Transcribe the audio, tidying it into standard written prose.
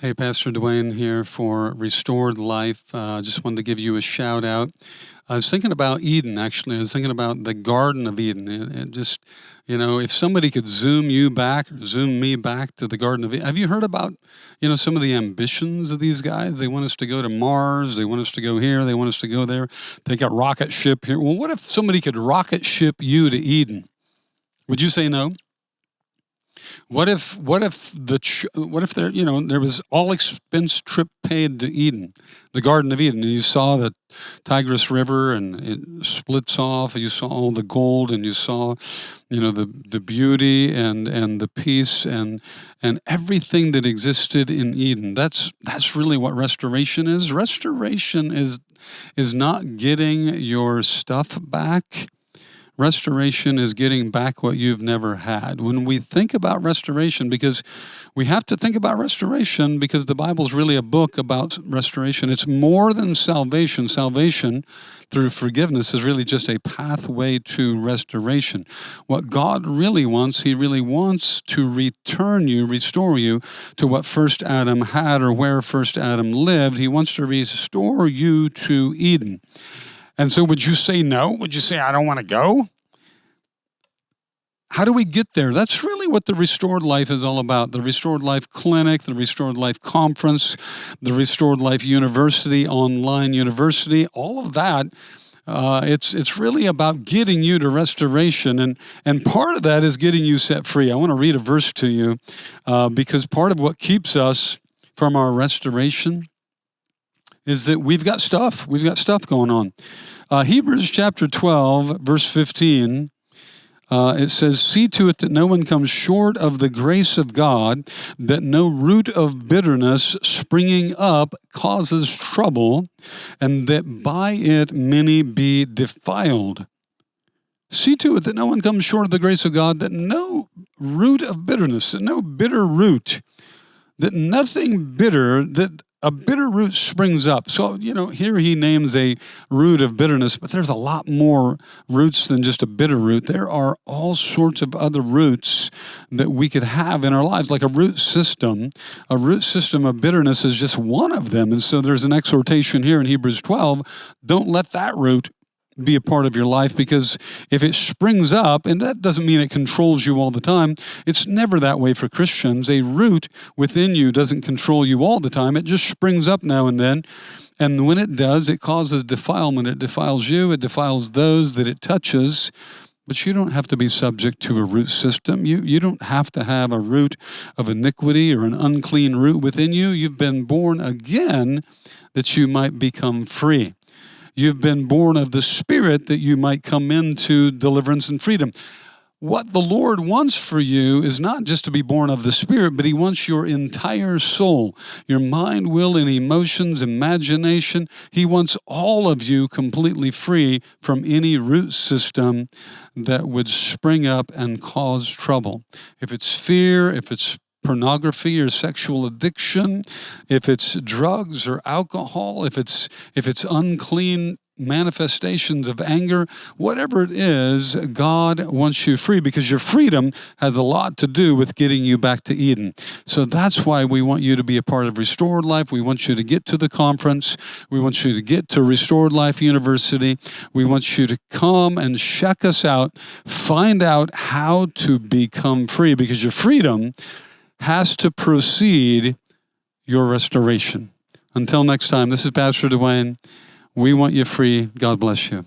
Hey, Pastor Dwain here for Restored Life. Just wanted to give you a shout out. I was thinking about Eden, actually. I was thinking about the Garden of Eden. It just, if somebody could zoom me back to the Garden of Eden. Have you heard about, some of the ambitions of these guys? They want us to go to Mars. They want us to go here. They want us to go there. They got rocket ship here. Well, what if somebody could rocket ship you to Eden? Would you say no? What if there was all expense trip paid to Eden, the Garden of Eden, and you saw the Tigris River and it splits off, and you saw all the gold, and you saw, the beauty and the peace and everything that existed in Eden. That's really what restoration is. Restoration is not getting your stuff back. Restoration is getting back what you've never had. When we think about restoration, because we have to think about restoration because the Bible's really a book about restoration. It's more than salvation. Salvation through forgiveness is really just a pathway to restoration. What God really wants, He really wants to restore you to what first Adam had or where first Adam lived. He wants to restore you to Eden. And so would you say no? Would you say, I don't want to go? How do we get there? That's really what the Restored Life is all about. The Restored Life Clinic, the Restored Life Conference, the Restored Life University, online university, all of that. It's really about getting you to restoration. And part of that is getting you set free. I want to read a verse to you because part of what keeps us from our restoration is that we've got stuff. We've got stuff going on. Hebrews chapter 12, verse 15, it says, "See to it that no one comes short of the grace of God, that no root of bitterness springing up causes trouble, and that by it many be defiled." See to it that no one comes short of the grace of God, that no root of bitterness, that no bitter root, that nothing bitter, that a bitter root springs up. So, here he names a root of bitterness, but there's a lot more roots than just a bitter root. There are all sorts of other roots that we could have in our lives, like a root system. A root system of bitterness is just one of them. And so there's an exhortation here in Hebrews 12, don't let that root be a part of your life, because if it springs up, and that doesn't mean it controls you all the time, it's never that way for Christians. A root within you doesn't control you all the time. It just springs up now and then. And when it does, it causes defilement. It defiles you. It defiles those that it touches. But you don't have to be subject to a root system. You don't have to have a root of iniquity or an unclean root within you. You've been born again that you might become free. You've been born of the Spirit that you might come into deliverance and freedom. What the Lord wants for you is not just to be born of the Spirit, but He wants your entire soul, your mind, will, and emotions, imagination. He wants all of you completely free from any root system that would spring up and cause trouble. If it's fear, if it's pornography or sexual addiction, if it's drugs or alcohol, if it's unclean manifestations of anger, whatever it is, God wants you free, because your freedom has a lot to do with getting you back to Eden. So that's why we want you to be a part of Restored Life. We want you to get to the conference. We want you to get to Restored Life University. We want you to come and check us out, find out how to become free, because your freedom has to precede your restoration. Until next time, this is Pastor Dwain. We want you free. God bless you.